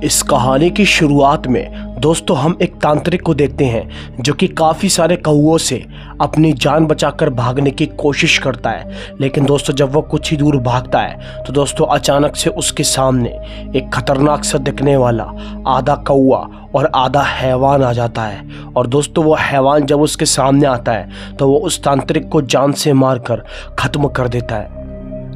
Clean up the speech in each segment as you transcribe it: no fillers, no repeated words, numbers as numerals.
इस कहानी की शुरुआत में दोस्तों हम एक तांत्रिक को देखते हैं जो कि काफ़ी सारे कौओं से अपनी जान बचाकर भागने की कोशिश करता है। लेकिन दोस्तों जब वो कुछ ही दूर भागता है तो दोस्तों अचानक से उसके सामने एक खतरनाक सा दिखने वाला आधा कौआ और आधा हैवान आ जाता है। और दोस्तों वो हैवान जब उसके सामने आता है तो वो उस तांत्रिक को जान से मारकर ख़त्म कर देता है।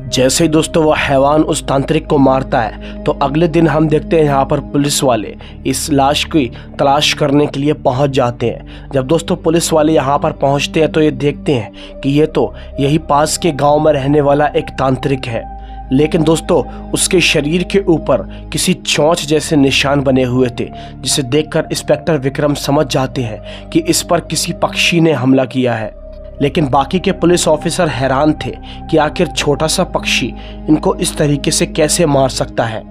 जैसे ही दोस्तों वो हैवान उस तांत्रिक को मारता है तो अगले दिन हम देखते हैं यहाँ पर पुलिस वाले इस लाश की तलाश करने के लिए पहुँच जाते हैं। जब दोस्तों पुलिस वाले यहाँ पर पहुँचते हैं तो ये देखते हैं कि ये तो यही पास के गांव में रहने वाला एक तांत्रिक है। लेकिन दोस्तों उसके शरीर के ऊपर किसी चोंच जैसे निशान बने हुए थे, जिसे देखकर इंस्पेक्टर विक्रम समझ जाते हैं कि इस पर किसी पक्षी ने हमला किया है। लेकिन बाकी के पुलिस ऑफिसर हैरान थे कि आखिर छोटा सा पक्षी इनको इस तरीके से कैसे मार सकता है।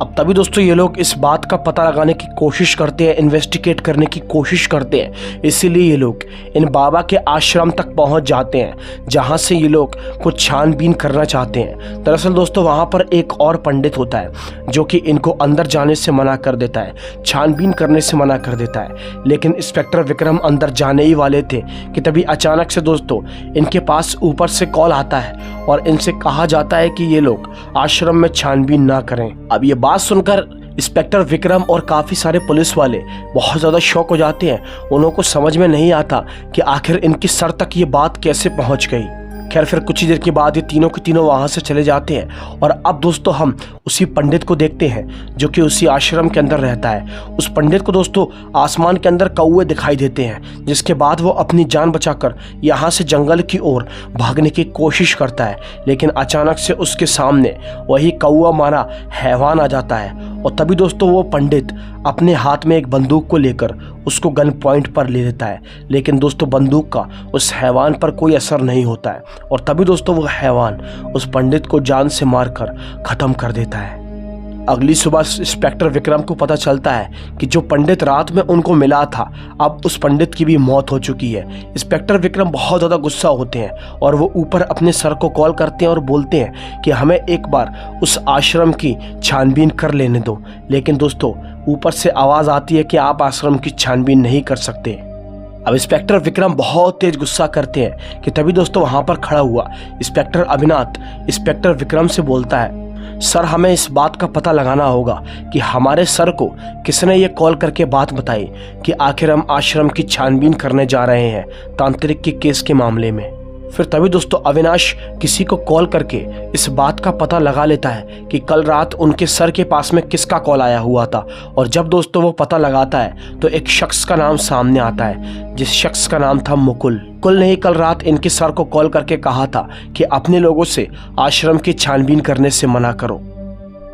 अब तभी दोस्तों ये लोग इस बात का पता लगाने की कोशिश करते हैं, इन्वेस्टिगेट करने की कोशिश करते हैं। इसीलिए ये लोग इन बाबा के आश्रम तक पहुंच जाते हैं जहां से ये लोग कुछ छानबीन करना चाहते हैं। दरअसल दोस्तों वहां पर एक और पंडित होता है जो कि इनको अंदर जाने से मना कर देता है, छानबीन करने से मना कर देता है। लेकिन इंस्पेक्टर विक्रम अंदर जाने ही वाले थे कि तभी अचानक से दोस्तों इनके पास ऊपर से कॉल आता है और इनसे कहा जाता है कि ये लोग आश्रम में छानबीन ना करें। अब ये बात सुनकर इंस्पेक्टर विक्रम और काफ़ी सारे पुलिस वाले बहुत ज़्यादा शॉक हो जाते हैं। उन्हों को समझ में नहीं आता कि आखिर इनकी सर तक ये बात कैसे पहुंच गई। खैर फिर कुछ ही देर के बाद ये तीनों के तीनों वहाँ से चले जाते हैं। और अब दोस्तों हम उसी पंडित को देखते हैं जो कि उसी आश्रम के अंदर रहता है। उस पंडित को दोस्तों आसमान के अंदर कौवे दिखाई देते हैं, जिसके बाद वो अपनी जान बचाकर यहाँ से जंगल की ओर भागने की कोशिश करता है। लेकिन अचानक से उसके सामने वही कौवा मारा हैवान आ जाता है। और तभी दोस्तों वो पंडित अपने हाथ में एक बंदूक को लेकर उसको गन पॉइंट पर ले लेता है। लेकिन दोस्तों बंदूक का उस हैवान पर कोई असर नहीं होता है। और तभी दोस्तों वो हैवान उस पंडित को जान से मारकर ख़त्म कर देता है। अगली सुबह इंस्पेक्टर विक्रम को पता चलता है कि जो पंडित रात में उनको मिला था अब उस पंडित की भी मौत हो चुकी है। इंस्पेक्टर विक्रम बहुत ज़्यादा गुस्सा होते हैं और वो ऊपर अपने सर को कॉल करते हैं और बोलते हैं कि हमें एक बार उस आश्रम की छानबीन कर लेने दो। लेकिन दोस्तों ऊपर से आवाज़ आती है कि आप आश्रम की छानबीन नहीं कर सकते। अब इंस्पेक्टर विक्रम बहुत तेज गुस्सा करते हैं कि तभी दोस्तों वहाँ पर खड़ा हुआ इंस्पेक्टर अभिनाथ इंस्पेक्टर विक्रम से बोलता है, सर हमें इस बात का पता लगाना होगा कि हमारे सर को किसने ये कॉल करके बात बताई कि आखिर हम आश्रम की छानबीन करने जा रहे हैं तांत्रिक के केस के मामले में। फिर तभी दोस्तों अविनाश किसी को कॉल करके इस बात का पता लगा लेता है कि कल रात उनके सर के पास में किसका कॉल आया हुआ था। और जब दोस्तों वो पता लगाता है तो एक शख्स का नाम सामने आता है, जिस शख्स का नाम था मुकुल। मुकुल ने ही कल रात इनके सर को कॉल करके कहा था कि अपने लोगों से आश्रम की छानबीन करने से मना करो।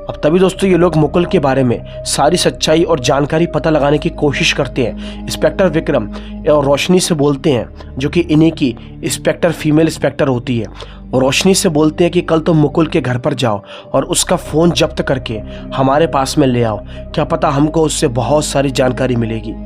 अब तभी दोस्तों ये लोग मुकुल के बारे में सारी सच्चाई और जानकारी पता लगाने की कोशिश करते हैं। इंस्पेक्टर विक्रम और रोशनी से बोलते हैं जो कि इन्हीं की इंस्पेक्टर फीमेल इंस्पेक्टर होती है। और रोशनी से बोलते हैं कि कल तुम मुकुल के घर पर जाओ और उसका फ़ोन जब्त करके हमारे पास में ले आओ, क्या पता हमको उससे बहुत सारी जानकारी मिलेगी।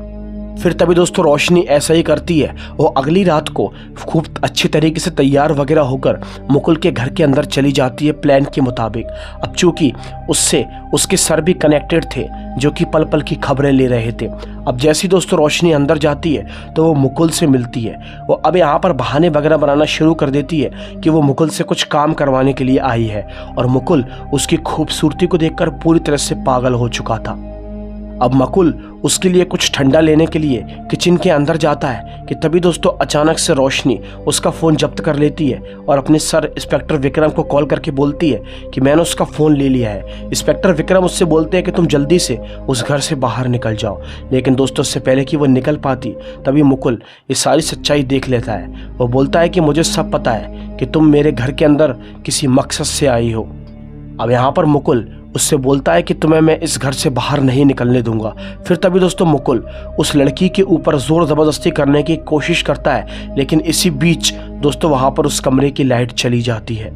फिर तभी दोस्तों रोशनी ऐसा ही करती है। वो अगली रात को खूब अच्छी तरीके से तैयार वगैरह होकर मुकुल के घर के अंदर चली जाती है प्लान के मुताबिक। अब चूंकि उससे उसके सर भी कनेक्टेड थे जो कि पल पल की खबरें ले रहे थे। अब जैसी दोस्तों रोशनी अंदर जाती है तो वो मुकुल से मिलती है। वो अब यहाँ पर बहाने वगैरह बनाना शुरू कर देती है कि वो मुकुल से कुछ काम करवाने के लिए आई है। और मुकुल उसकी खूबसूरती को देखकर पूरी तरह से पागल हो चुका था। अब मुकुल उसके लिए कुछ ठंडा लेने के लिए किचन के अंदर जाता है कि तभी दोस्तों अचानक से रोशनी उसका फ़ोन जब्त कर लेती है और अपने सर इंस्पेक्टर विक्रम को कॉल करके बोलती है कि मैंने उसका फ़ोन ले लिया है। इंस्पेक्टर विक्रम उससे बोलते हैं कि तुम जल्दी से उस घर से बाहर निकल जाओ। लेकिन दोस्तों उससे पहले कि वो निकल पाती तभी मुकुल ये सारी सच्चाई देख लेता है। वो बोलता है कि मुझे सब पता है कि तुम मेरे घर के अंदर किसी मकसद से आई हो। अब यहाँ पर मुकुल उससे बोलता है कि तुम्हें मैं इस घर से बाहर नहीं निकलने दूंगा। फिर तभी दोस्तों मुकुल उस लड़की के ऊपर जोर ज़बरदस्ती करने की कोशिश करता है। लेकिन इसी बीच दोस्तों वहाँ पर उस कमरे की लाइट चली जाती है।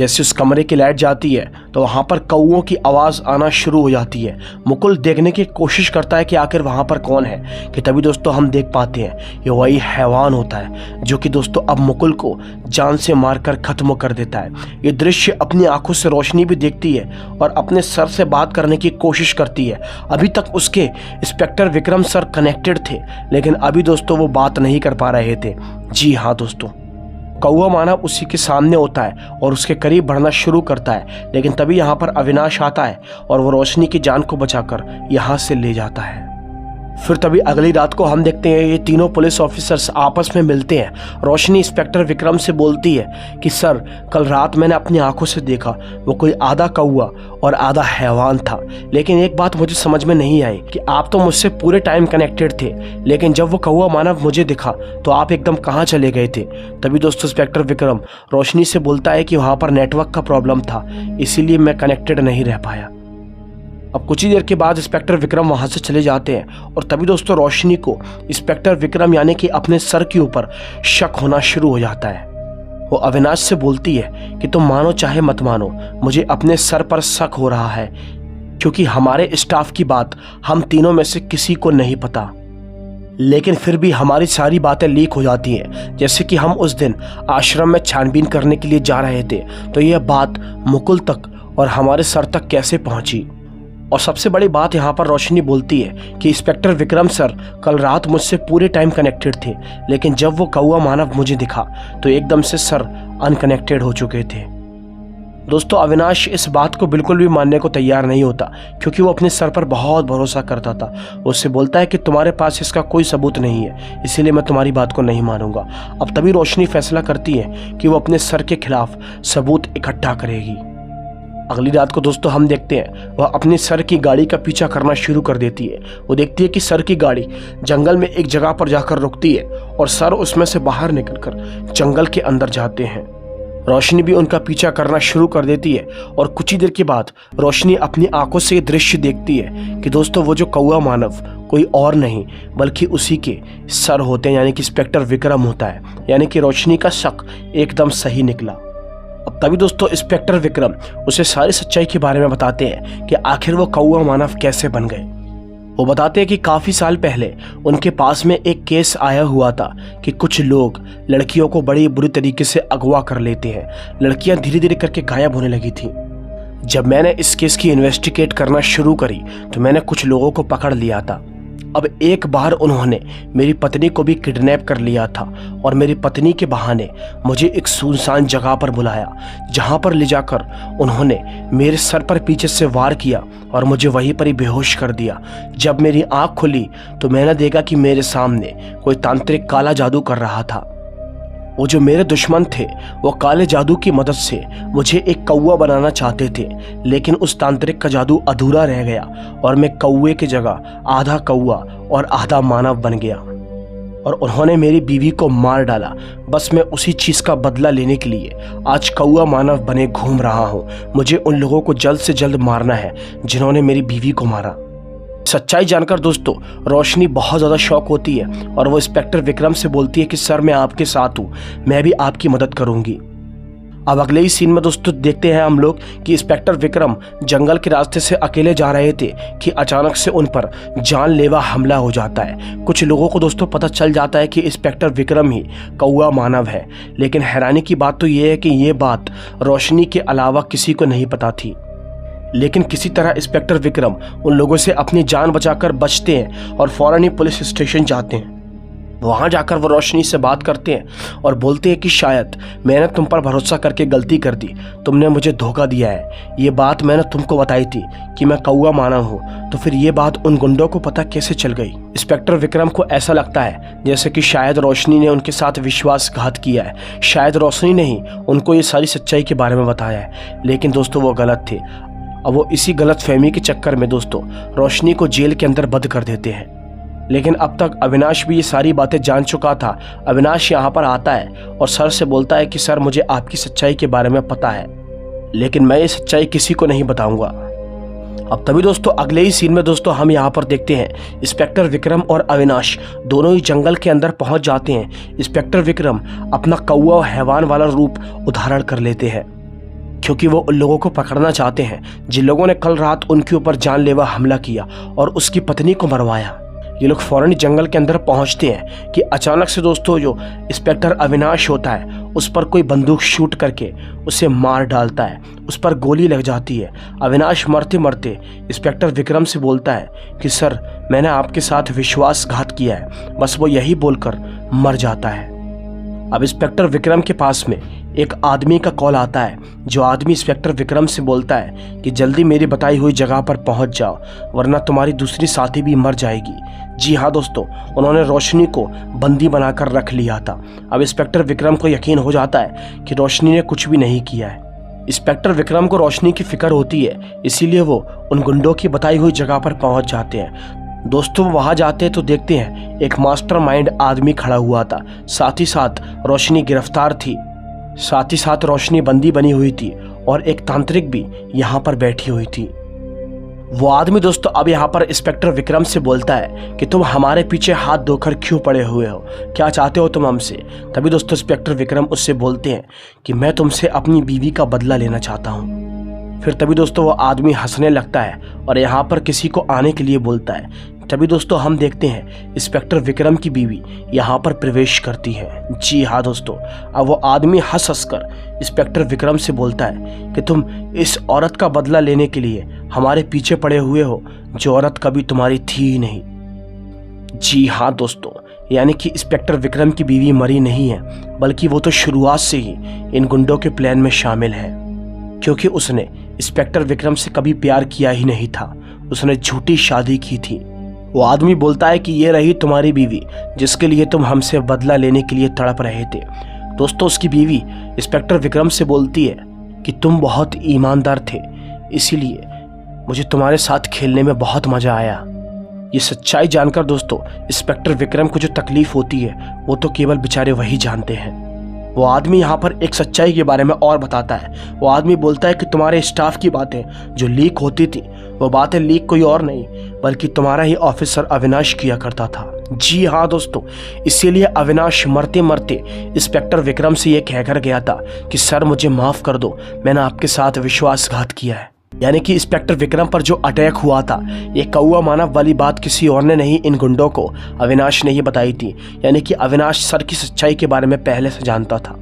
जैसे उस कमरे की लाइट जाती है तो वहाँ पर कौओं की आवाज़ आना शुरू हो जाती है। मुकुल देखने की कोशिश करता है कि आखिर वहाँ पर कौन है, कि तभी दोस्तों हम देख पाते हैं ये वही हैवान होता है जो कि दोस्तों अब मुकुल को जान से मारकर ख़त्म कर देता है। ये दृश्य अपनी आंखों से रोशनी भी देखती है और अपने सर से बात करने की कोशिश करती है। अभी तक उसके इंस्पेक्टर विक्रम सर कनेक्टेड थे, लेकिन अभी दोस्तों वो बात नहीं कर पा रहे थे। जी हाँ दोस्तों, कौआ मानव उसी के सामने होता है और उसके करीब बढ़ना शुरू करता है, लेकिन तभी यहाँ पर अविनाश आता है और वो रोशनी की जान को बचाकर यहाँ से ले जाता है। फिर तभी अगली रात को हम देखते हैं ये तीनों पुलिस ऑफिसर्स आपस में मिलते हैं। रोशनी इंस्पेक्टर विक्रम से बोलती है कि सर, कल रात मैंने अपनी आंखों से देखा, वो कोई आधा कौआ और आधा हैवान था। लेकिन एक बात मुझे समझ में नहीं आई कि आप तो मुझसे पूरे टाइम कनेक्टेड थे, लेकिन जब वो कौआ मानव मुझे दिखा तो आप एकदम कहाँ चले गए थे। तभी दोस्तों इंस्पेक्टर विक्रम रोशनी से बोलता है कि वहाँ पर नेटवर्क का प्रॉब्लम था, इसीलिए मैं कनेक्टेड नहीं रह पाया। अब कुछ ही देर के बाद इंस्पेक्टर विक्रम वहां से चले जाते हैं और तभी दोस्तों रोशनी को इंस्पेक्टर विक्रम यानी कि अपने सर के ऊपर शक होना शुरू हो जाता है। वो अविनाश से बोलती है कि तुम मानो चाहे मत मानो, मुझे अपने सर पर शक हो रहा है, क्योंकि हमारे स्टाफ की बात हम तीनों में से किसी को नहीं पता, लेकिन फिर भी हमारी सारी बातें लीक हो जाती हैं। जैसे कि हम उस दिन आश्रम में छानबीन करने के लिए जा रहे थे, तो यह बात मुकुल तक और हमारे सर तक कैसे पहुंची। और सबसे बड़ी बात यहाँ पर रोशनी बोलती है कि इंस्पेक्टर विक्रम सर कल रात मुझसे पूरे टाइम कनेक्टेड थे, लेकिन जब वो कौआ मानव मुझे दिखा तो एकदम से सर अनकनेक्टेड हो चुके थे। दोस्तों अविनाश इस बात को बिल्कुल भी मानने को तैयार नहीं होता, क्योंकि वो अपने सर पर बहुत भरोसा करता था। उससे बोलता है कि तुम्हारे पास इसका कोई सबूत नहीं है, इसीलिए मैं तुम्हारी बात को नहीं मानूंगा। अब तभी रोशनी फैसला करती है कि वो अपने सर के खिलाफ सबूत इकट्ठा करेगी। अगली रात को दोस्तों हम देखते हैं वह अपने सर की गाड़ी का पीछा करना शुरू कर देती है। वो देखती है कि सर की गाड़ी जंगल में एक जगह पर जाकर रुकती है और सर उसमें से बाहर निकलकर जंगल के अंदर जाते हैं। रोशनी भी उनका पीछा करना शुरू कर देती है और कुछ ही देर के बाद रोशनी अपनी आंखों से ये दृश्य देखती है कि दोस्तों वो जो कौआ मानव कोई और नहीं बल्कि उसी के सर होते हैं, यानी कि इंस्पेक्टर विक्रम होता है। यानी कि रोशनी का शक एकदम सही निकला। अब तभी दोस्तों इंस्पेक्टर विक्रम उसे सारी सच्चाई के बारे में बताते हैं कि आखिर वो कौआ मानव कैसे बन गए। वो बताते हैं कि काफी साल पहले उनके पास में एक केस आया हुआ था कि कुछ लोग लड़कियों को बड़ी बुरी तरीके से अगवा कर लेते हैं। लड़कियां धीरे धीरे करके गायब होने लगी थी। जब मैंने इस केस की इन्वेस्टिगेट करना शुरू करी तो मैंने कुछ लोगों को पकड़ लिया था। अब एक बार उन्होंने मेरी पत्नी को भी किडनैप कर लिया था और मेरी पत्नी के बहाने मुझे एक सुनसान जगह पर बुलाया, जहां पर ले जाकर उन्होंने मेरे सर पर पीछे से वार किया और मुझे वहीं पर ही बेहोश कर दिया। जब मेरी आंख खुली तो मैंने देखा कि मेरे सामने कोई तांत्रिक काला जादू कर रहा था। वो जो मेरे दुश्मन थे वो काले जादू की मदद से मुझे एक कौआ बनाना चाहते थे, लेकिन उस तांत्रिक का जादू अधूरा रह गया और मैं कौए की जगह आधा कौआ और आधा मानव बन गया और उन्होंने मेरी बीवी को मार डाला। बस मैं उसी चीज का बदला लेने के लिए आज कौआ मानव बने घूम रहा हूँ। मुझे उन लोगों को जल्द से जल्द मारना है जिन्होंने मेरी बीवी को मारा। सच्चाई जानकर दोस्तों रोशनी बहुत ज़्यादा शॉक होती है और वो इंस्पेक्टर विक्रम से बोलती है कि सर मैं आपके साथ हूँ, मैं भी आपकी मदद करूँगी। अब अगले ही सीन में दोस्तों देखते हैं हम लोग कि इंस्पेक्टर विक्रम जंगल के रास्ते से अकेले जा रहे थे कि अचानक से उन पर जानलेवा हमला हो जाता है। कुछ लोगों को दोस्तों पता चल जाता है कि इंस्पेक्टर विक्रम ही कौआ मानव है, लेकिन हैरानी की बात तो ये है कि ये बात रोशनी के अलावा किसी को नहीं पता थी। लेकिन किसी तरह इंस्पेक्टर विक्रम उन लोगों से अपनी जान बचाकर बचते हैं और फौरन ही पुलिस स्टेशन जाते हैं। वहां जाकर वो रोशनी से बात करते हैं और बोलते हैं कि शायद मैंने तुम पर भरोसा करके गलती कर दी, तुमने मुझे धोखा दिया है। ये बात मैंने तुमको बताई थी कि मैं कौआ मानव हूँ, तो फिर ये बात उन गुंडों को पता कैसे चल गई। इंस्पेक्टर विक्रम को ऐसा लगता है जैसे कि शायद रोशनी ने उनके साथ विश्वासघात किया है, शायद रोशनी ने ही उनको ये सारी सच्चाई के बारे में बताया है। लेकिन दोस्तों वो गलत थे। अब वो इसी गलत फहमी के चक्कर में दोस्तों रोशनी को जेल के अंदर बंद कर देते हैं। लेकिन अब तक अविनाश भी ये सारी बातें जान चुका था। अविनाश यहाँ पर आता है और सर से बोलता है कि सर मुझे आपकी सच्चाई के बारे में पता है, लेकिन मैं ये सच्चाई किसी को नहीं बताऊंगा। अब तभी दोस्तों अगले ही सीन में दोस्तों हम यहाँ पर देखते हैं इंस्पेक्टर विक्रम और अविनाश दोनों ही जंगल के अंदर पहुंच जाते हैं। इंस्पेक्टर विक्रम अपना कौआ हैवान वाला रूप उधारण कर लेते हैं। क्योंकि वो उन लोगों को पकड़ना चाहते हैं जिन लोगों ने कल रात उनके ऊपर जानलेवा हमला किया और उसकी पत्नी को मरवाया। ये लोग फौरन जंगल के अंदर पहुंचते हैं कि अचानक से दोस्तों जो इंस्पेक्टर अविनाश होता है उस पर कोई बंदूक शूट करके उसे मार डालता है, उस पर गोली लग जाती है। अविनाश मरते मरते इंस्पेक्टर विक्रम से बोलता है कि सर मैंने आपके साथ विश्वासघात किया है, बस वो यही बोलकर मर जाता है। अब इंस्पेक्टर विक्रम के पास में एक आदमी का कॉल आता है, जो आदमी इंस्पेक्टर विक्रम से बोलता है कि जल्दी मेरी बताई हुई जगह पर पहुंच जाओ वरना तुम्हारी दूसरी साथी भी मर जाएगी। जी हाँ दोस्तों, उन्होंने रोशनी को बंदी बनाकर रख लिया था। अब इंस्पेक्टर विक्रम को यकीन हो जाता है कि रोशनी ने कुछ भी नहीं किया है। इंस्पेक्टर विक्रम को रोशनी की फिक्र होती है, इसीलिए वो उन गुंडों की बताई हुई जगह पर पहुंच जाते हैं। दोस्तों वहां जाते हैं तो देखते हैं एक मास्टरमाइंड आदमी खड़ा हुआ था, साथ ही साथ रोशनी गिरफ्तार थी, साथ ही साथ रोशनी बंदी बनी हुई थी और एक तांत्रिक भी यहाँ पर बैठी हुई थी। वो आदमी दोस्तों अब यहाँ पर इंस्पेक्टर विक्रम से बोलता है कि तुम हमारे पीछे हाथ धोकर क्यों पड़े हुए हो, क्या चाहते हो तुम हमसे। तभी दोस्तों इंस्पेक्टर विक्रम उससे बोलते हैं कि मैं तुमसे अपनी बीवी का बदला लेना चाहता हूँ। फिर तभी दोस्तों वो आदमी हंसने लगता है और यहाँ पर किसी को आने के लिए बोलता है। तभी दोस्तों हम देखते हैं इंस्पेक्टर विक्रम की बीवी यहाँ पर प्रवेश करती है। जी हाँ दोस्तों, अब वो आदमी हंस कर इंस्पेक्टर विक्रम से बोलता है कि तुम इस औरत का बदला लेने के लिए हमारे पीछे पड़े हुए हो, जो औरत कभी तुम्हारी थी ही नहीं। जी हाँ दोस्तों, यानी कि इंस्पेक्टर विक्रम की बीवी मरी नहीं है, बल्कि वो तो शुरुआत से ही इन गुंडों के प्लान में शामिल है, क्योंकि उसने इंस्पेक्टर विक्रम से कभी प्यार किया ही नहीं था, उसने झूठी शादी की थी। वो आदमी बोलता है कि ये रही तुम्हारी बीवी जिसके लिए तुम हमसे बदला लेने के लिए तड़प रहे थे। दोस्तों उसकी बीवी इंस्पेक्टर विक्रम से बोलती है कि तुम बहुत ईमानदार थे, इसीलिए मुझे तुम्हारे साथ खेलने में बहुत मजा आया। ये सच्चाई जानकर दोस्तों इंस्पेक्टर विक्रम को जो तकलीफ होती है वो तो केवल बेचारे वही जानते हैं। वो आदमी यहाँ पर एक सच्चाई के बारे में और बताता है। वो आदमी बोलता है कि तुम्हारे स्टाफ की बातें जो लीक होती थी वो बातें लीक कोई और नहीं बल्कि तुम्हारा ही ऑफिसर अविनाश किया करता था। जी हाँ दोस्तों, इसीलिए अविनाश मरते मरते इंस्पेक्टर विक्रम से ये कहकर गया था कि सर मुझे माफ कर दो, मैंने आपके साथ विश्वासघात किया है। यानी कि इंस्पेक्टर विक्रम पर जो अटैक हुआ था ये कौवा मानव वाली बात किसी और ने नहीं, इन गुंडों को अविनाश ने ही बताई थी। यानी कि अविनाश सर की सच्चाई के बारे में पहले से जानता था।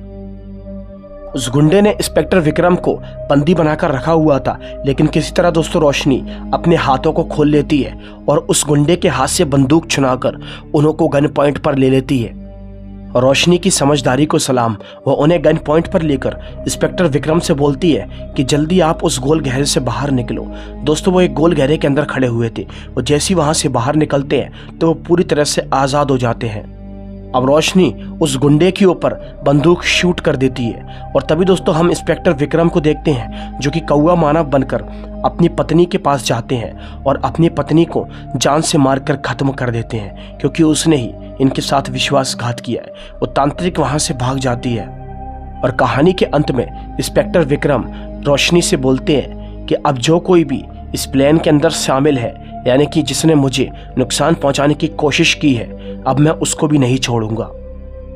उस गुंडे ने इंस्पेक्टर विक्रम को बंदी बनाकर रखा हुआ था, लेकिन किसी तरह दोस्तों रोशनी अपने हाथों को खोल लेती है और उस गुंडे के हाथ से बंदूक छुड़ाकर उन्हों को गन पॉइंट पर ले लेती है। रोशनी की समझदारी को सलाम, वो उन्हें गन पॉइंट पर लेकर इंस्पेक्टर विक्रम से बोलती है कि जल्दी आप उस गोल गहरे से बाहर निकलो। दोस्तों वो एक गोल गहरे के अंदर खड़े हुए थे, वो जैसे ही वहां से बाहर निकलते हैं तो वो पूरी तरह से आज़ाद हो जाते हैं। अब रोशनी उस गुंडे के ऊपर बंदूक शूट कर देती है और तभी दोस्तों हम इंस्पेक्टर विक्रम को देखते हैं जो कि कौवा मानव बनकर अपनी पत्नी के पास जाते हैं और अपनी पत्नी को जान से मारकर खत्म कर देते हैं, क्योंकि उसने ही इनके साथ विश्वासघात किया है। वो तांत्रिक वहां से भाग जाती है और कहानी के अंत में इंस्पेक्टर विक्रम रोशनी से बोलते हैं कि अब जो कोई भी इस प्लान के अंदर शामिल है, यानी कि जिसने मुझे नुकसान पहुंचाने की कोशिश की है, अब मैं उसको भी नहीं छोड़ूंगा।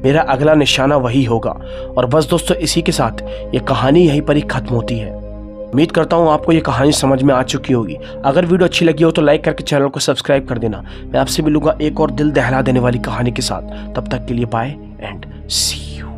मेरा अगला निशाना वही होगा। और बस दोस्तों इसी के साथ ये कहानी यहीं पर ही खत्म होती है। उम्मीद करता हूँ आपको ये कहानी समझ में आ चुकी होगी। अगर वीडियो अच्छी लगी हो तो लाइक करके चैनल को सब्सक्राइब कर देना। मैं आपसे मिलूंगा एक और दिल दहला देने वाली कहानी के साथ। तब तक के लिए बाय एंड सी यू।